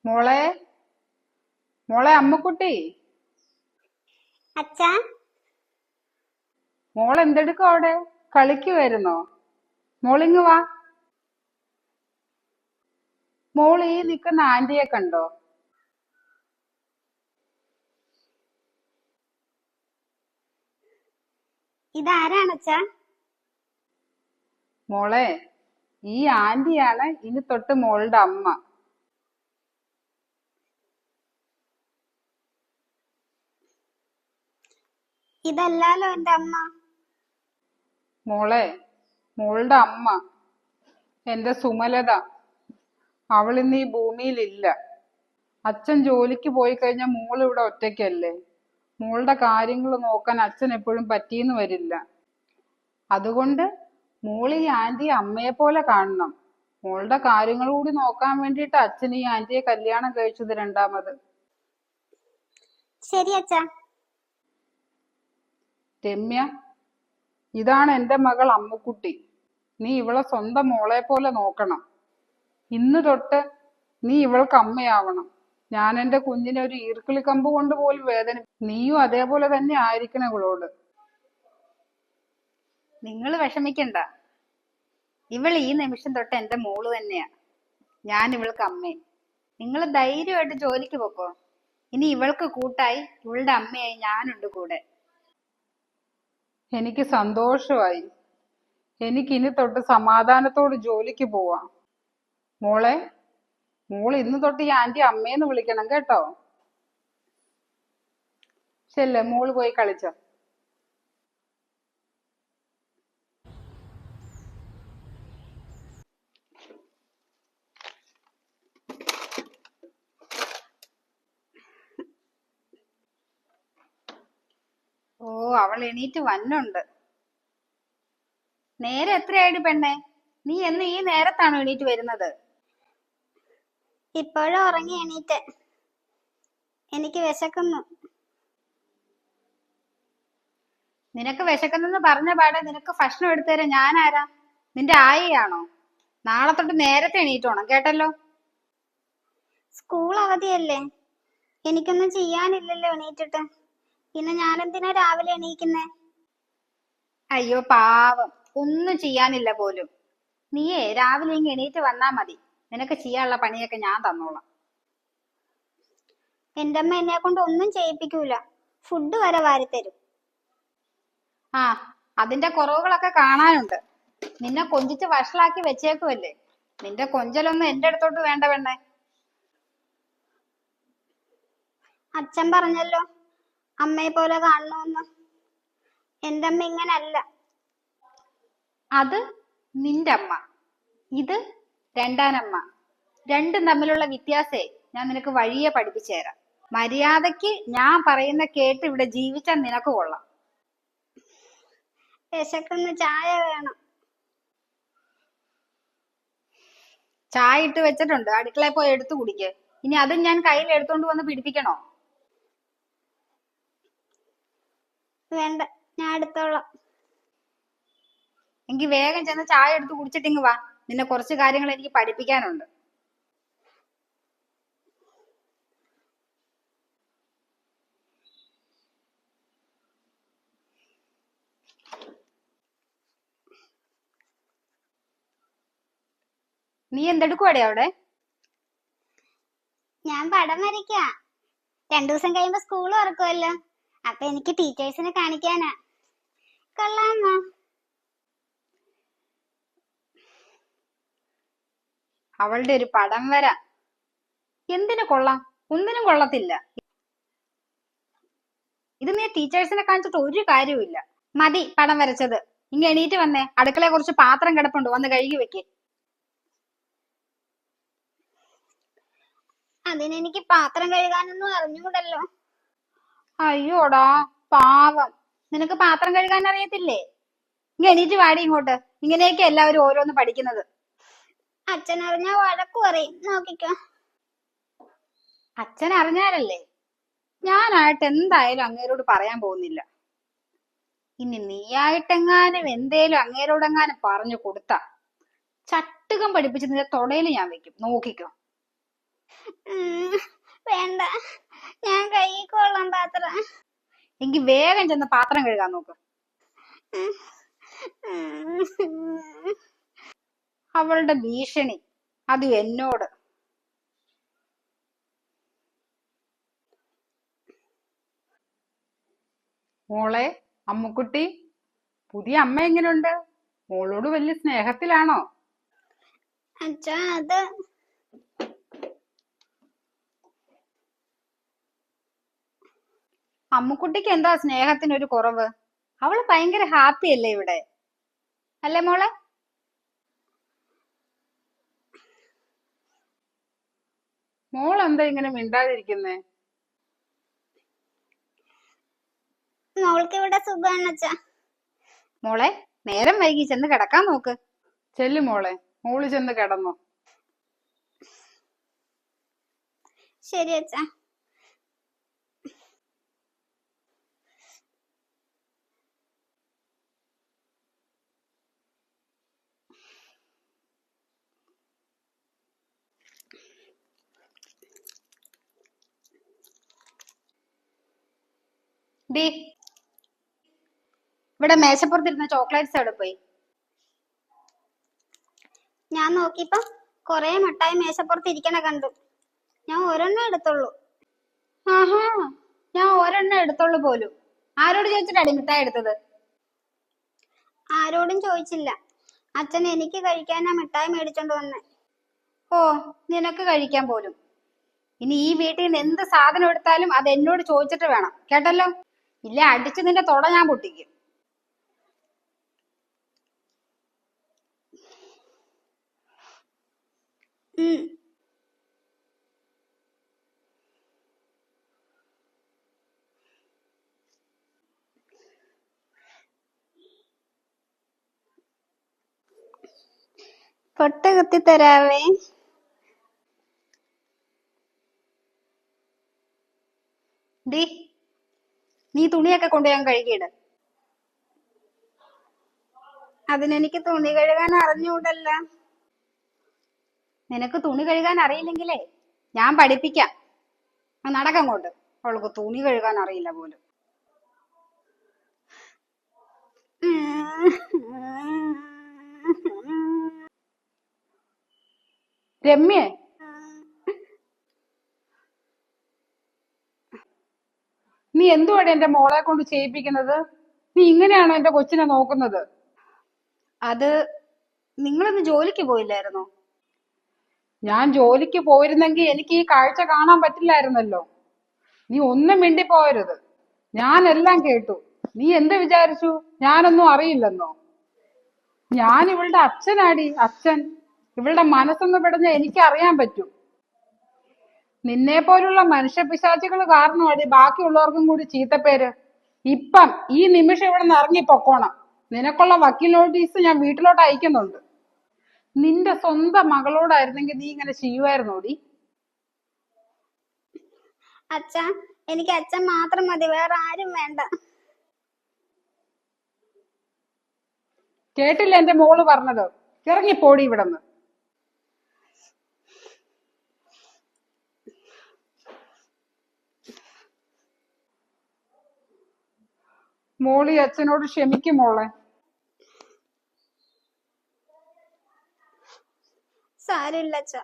മോളെ മോളെ അമ്മുക്കുട്ടി, അച്ഛാ. മോൾ എന്തെടുക്കും അവിടെ? കളിക്കുവായിരുന്നോ? മോളിങ് വാ. മോൾ ഈ നിൽക്കുന്ന ആന്റിയെ കണ്ടോ? ഇതാരാണ് അച്ഛാ? മോളെ, ഈ ആന്റിയാണ് ഇനി തൊട്ട് മോളുടെ അമ്മ. ഇതല്ലാലോ എന്റെ അമ്മ. മോളെ, മോളുടെ അമ്മ എന്റെ സുമലത. അവൾ ഇന്ന് ഈ ഭൂമിയിലില്ല. അച്ഛൻ ജോലിക്ക് പോയി കഴിഞ്ഞാൽ മോൾ ഇവിടെ ഒറ്റയ്ക്കല്ലേ. മോളുടെ കാര്യങ്ങൾ നോക്കാൻ അച്ഛൻ എപ്പോഴും പറ്റിയെന്ന് വരില്ല. അതുകൊണ്ട് മോൾ ഈ ആന്റിയെ അമ്മയെ പോലെ കാണണം. മോളുടെ കാര്യങ്ങൾ കൂടി നോക്കാൻ വേണ്ടിയിട്ട് അച്ഛൻ ഈ ആന്റിയെ കല്യാണം കഴിച്ചത് രണ്ടാമത്. ശരി അച്ഛാ. രമ്യ, ഇതാണ് എന്റെ മകൾ അമ്മുക്കുട്ടി. നീ ഇവളെ സ്വന്തം മോളെ പോലെ നോക്കണം. ഇന്ന് തൊട്ട് നീ ഇവൾക്ക് അമ്മയാവണം. ഞാൻ എന്റെ കുഞ്ഞിനെ ഒരു ഈർക്കിളി കമ്പ് കൊണ്ട് പോലും വേദന. നീയും അതേപോലെ തന്നെ ആയിരിക്കണം ഇവളോട്. നിങ്ങൾ വിഷമിക്കണ്ട. ഇവൾ ഈ നിമിഷം തൊട്ട് എന്റെ മോള് തന്നെയാ. ഞാൻ ഇവൾക്ക് അമ്മേ. നിങ്ങൾ ധൈര്യമായിട്ട് ജോലിക്ക് പോക്കോ. ഇനി ഇവൾക്ക് കൂട്ടായി ഇവളുടെ അമ്മയായി ഞാനുണ്ട് കൂടെ. എനിക്ക് സന്തോഷമായി. എനിക്ക് ഇനി തൊട്ട് സമാധാനത്തോട് ജോലിക്ക് പോവാം. മോളെ, മോൾ ഇന്ന് തൊട്ട് ഈ ആന്റി അമ്മേന്ന് വിളിക്കണം കേട്ടോ. ശല്ലേ, മോള് പോയി കളിച്ചോ. ഓ, അവൾ എണീറ്റ് വന്നുണ്ട്. നേരെ എത്രയായി പെണ്ണെ? നീ എന്ന് ഈ നേരത്താണോ എണീറ്റ് വരുന്നത്? ഇപ്പോഴും ഉറങ്ങി എണീറ്റ്. എനിക്ക് വിശക്കുന്നു. നിനക്ക് വിശക്കുന്നെന്ന് പറഞ്ഞ പാടെ നിനക്ക് ഭക്ഷണം എടുത്തു തരാൻ ഞാൻ ആരാ? നിന്റെ ആയയാണോ? നാളെ തൊട്ട് നേരത്തെ എണീറ്റോണം കേട്ടല്ലോ. സ്കൂൾ അവധിയല്ലേ, എനിക്കൊന്നും ചെയ്യാനില്ലല്ലോ എണീറ്റിട്ട്. പിന്നെ ഞാനെന്തിനാ രാവിലെ എണീക്കുന്നേ? അയ്യോ പാവം, ഒന്നും ചെയ്യാനില്ല പോലും. നീയേ രാവിലെ ഇങ്ങ് എണീറ്റ് വന്നാ മതി. നിനക്ക് ചെയ്യാനുള്ള പണിയൊക്കെ ഞാൻ തന്നോളാം. എന്റെ അമ്മ എന്നെ കൊണ്ട് ഒന്നും ചെയ്യിപ്പിക്കൂല. ഫുഡ് വരെ വാരിത്തരും. ആ, അതിന്റെ കുറവുകളൊക്കെ കാണാനുണ്ട്. നിന്നെ കൊഞ്ചിച്ച് വഷളാക്കി വെച്ചേക്കുമല്ലേ. നിന്റെ കൊഞ്ചലൊന്നും എന്റെ അടുത്തോട്ട് വേണ്ട പെണ്ണെ. അച്ഛൻ പറഞ്ഞല്ലോ അമ്മയെ പോലെ കാണണമെന്ന്. എന്റെ അമ്മ ഇങ്ങനല്ല. അത് നിന്റെ അമ്മ, ഇത് രണ്ടാനമ്മ. രണ്ടും തമ്മിലുള്ള വ്യത്യാസേ ഞാൻ നിനക്ക് വഴിയെ പഠിപ്പിച്ചു തരാം. മര്യാദക്ക് ഞാൻ പറയുന്ന കേട്ട് ഇവിടെ ജീവിച്ചാൽ നിനക്ക് കൊള്ളാം. വിശക്കുന്ന ചായ വേണം. ചായ ഇട്ട് വെച്ചിട്ടുണ്ട്, അടുക്കളയിൽ പോയി എടുത്തു കുടിക്ക്. ഇനി അതും ഞാൻ കയ്യിൽ എടുത്തോണ്ട് വന്ന് പിടിപ്പിക്കണോ? വേണ്ട, ഞാൻ എടുത്തോളാം. എങ്കിൽ വേഗം ചെന്ന് ചായ എടുത്ത് കുടിച്ചിട്ടിങ് വാ. നിന്നെ കുറച്ച് കാര്യങ്ങൾ എനിക്ക് പഠിപ്പിക്കാനുണ്ട്. നീ എന്തെടുക്കുവാടേ അവിടെ? ഞാൻ പടം വരയ്ക്കാ. 2 ദിവസം കഴിയുമ്പോ സ്കൂൾ തുറക്കുമല്ലോ. അപ്പൊ എനിക്ക് ടീച്ചേഴ്സിനെ കാണിക്കാനാ. കൊള്ളാമോ? അവളുടെ ഒരു പടം വര എന്തിനു കൊള്ളാം? ഒന്നിനും കൊള്ളത്തില്ല. ഇത് നീ ടീച്ചേഴ്സിനെ കാണിച്ചിട്ട് ഒരു കാര്യവുമില്ല. മതി പടം വരച്ചത്. ഇങ്ങ എണീറ്റ് വന്നേ. അടുക്കളയെ കുറച്ച് പാത്രം കിടപ്പുണ്ട്, വന്ന് കഴുകി വെക്ക്. അതിനെനിക്ക് പാത്രം കഴുകാനൊന്നും അറിഞ്ഞൂടല്ലോ. അയ്യോടാ പാവം, നിനക്ക് പാത്രം കഴുകാൻ അറിയത്തില്ലേ? ഇങ്ങ എണീറ്റ് വാടി ഇങ്ങോട്ട്. ഇങ്ങനെയൊക്കെ എല്ലാവരും ഓരോന്ന് പഠിക്കുന്നത്. അച്ഛൻ അറിഞ്ഞാ വഴക്കു പറയും, നോക്കിക്കോ. അച്ഛൻ അറിഞ്ഞാലല്ലേ? ഞാനായിട്ട് എന്തായാലും അങ്ങേരോട് പറയാൻ പോകുന്നില്ല. ഇനി നീയായിട്ടെങ്ങാനും എന്തേലും അങ്ങേരോടെങ്ങാനും പറഞ്ഞു കൊടുത്താ ചട്ടുകം പഠിപ്പിച്ച് നിന്റെ തൊടയിൽ ഞാൻ വെക്കും, നോക്കിക്കോ. ഞാൻ കഴുകിക്കോളാം പാത്രം. എങ്കിൽ വേഗം ചെന്ന് പാത്രം കഴുകാൻ നോക്ക്. അവളുടെ ഭീഷണി, അത് എന്നോട്. മോളെ അമ്മുക്കുട്ടി, പുതിയ അമ്മ എങ്ങനെയുണ്ട്? മോളോട് വലിയ സ്നേഹത്തിലാണോ? അച്ഛാ അത് അമ്മുക്കുട്ടിക്ക് എന്താ സ്നേഹത്തിനൊരു കുറവ്? അവള് ഭയങ്കര ഹാപ്പി അല്ലേ ഇവിടെ, അല്ലേ മോളെ? മോൾ എന്താ ഇങ്ങനെ മിണ്ടാതിരിക്കുന്നേ? മോൾക്ക് ഇവിടെ സുഖമാണ് അച്ഛാ. മോളെ, നേരം വൈകി ചെന്ന് കിടക്കാൻ നോക്ക്. ചെല്ലു മോളെ, മോള് ചെന്ന് കിടന്നോ. ശരി അച്ഛാ. ഡി, ഇവിടെ മേശപ്പുറത്തിരുന്ന ചോക്ലേറ്റ്സ് എവിടെ പോയി? ഞാൻ നോക്കിയപ്പോ കൊറേ മിഠായി മേശപ്പുറത്ത് ഇരിക്കണ കണ്ടു. ഞാൻ ഒരെണ്ണം എടുത്തുള്ളൂ. ആഹാ, ഞാൻ ഒരെണ്ണം എടുത്തോളൂ പോലും. ആരോട് ചോദിച്ചിട്ടാടി മിഠായി എടുത്തത്? ആരോടും ചോദിച്ചില്ല. അച്ഛൻ എനിക്ക് കഴിക്കാനാ മിഠായി മേടിച്ചോണ്ട് വന്നെ. ഓ, നിനക്ക് കഴിക്കാൻ പോലും. ഇനി ഈ വീട്ടിൽ നിന്ന് എന്ത് സാധനം എടുത്താലും അത് എന്നോട് ചോദിച്ചിട്ട് വേണം, കേട്ടല്ലോ? ഇല്ല അടിച്ച് നിന്റെ തൊട ഞാൻ പൊട്ടിക്കും. പൊട്ട് കുത്തി തരാവേ. ഡി, നീ തുണിയൊക്കെ കൊണ്ട് ഞാൻ കഴുകിയിട്. അതിനെനിക്ക് തുണി കഴുകാൻ അറിഞ്ഞൂടല്ല. നിനക്ക് തുണി കഴുകാൻ അറിയില്ലെങ്കിലേ ഞാൻ പഠിപ്പിക്കാം. നടക്കങ്ങോട്ട്. അവൾക്ക് തുണി കഴുകാൻ അറിയില്ല പോലും. രമ്യേ, നീ എന്തുവാടെ എന്റെ മോളെ കൊണ്ട് ചെയ്യിപ്പിക്കുന്നത്? നീ ഇങ്ങനെയാണോ എന്റെ കൊച്ചിനെ നോക്കുന്നത്? അത് നിങ്ങളൊന്ന് ജോലിക്ക് പോയില്ലായിരുന്നോ? ഞാൻ ജോലിക്ക് പോയിരുന്നെങ്കിൽ എനിക്ക് ഈ കാഴ്ച കാണാൻ പറ്റില്ലായിരുന്നല്ലോ. നീ ഒന്നും മിണ്ടിപ്പോയരുത്. ഞാനെല്ലാം കേട്ടു. നീ എന്ത് വിചാരിച്ചു ഞാനൊന്നും അറിയില്ലെന്നോ? ഞാൻ ഇവളുടെ അച്ഛനാടി, അച്ഛൻ. ഇവളുടെ മനസ്സൊന്ന് പെടുന്ന എനിക്ക് അറിയാൻ പറ്റും. നിന്നെ പോലുള്ള മനുഷ്യ പിശാചുകൾ കാരണമാണ് ബാക്കിയുള്ളവർക്കും കൂടി ചീത്തപ്പേര്. ഇപ്പം ഈ നിമിഷം ഇവിടെ നിന്ന് ഇറങ്ങി പൊക്കോണം. നിനക്കുള്ള വക്കീൽ നോട്ടീസ് ഞാൻ വീട്ടിലോട്ട് അയക്കുന്നുണ്ട്. നിന്റെ സ്വന്തം മകളോടായിരുന്നെങ്കിൽ നീ ഇങ്ങനെ ചെയ്യുമായിരുന്നോടി? അച്ഛാ, എനിക്ക് അച്ഛൻ മാത്രം മതി, വേറെ ആരും വേണ്ട. കേട്ടില്ല എന്റെ മോള് പറഞ്ഞത്? ഇറങ്ങിപ്പോടി ഇവിടെന്ന്. മോളി അച്ഛനോട് ക്ഷമിക്കും മോളെ. സാരമില്ല അച്ഛാ.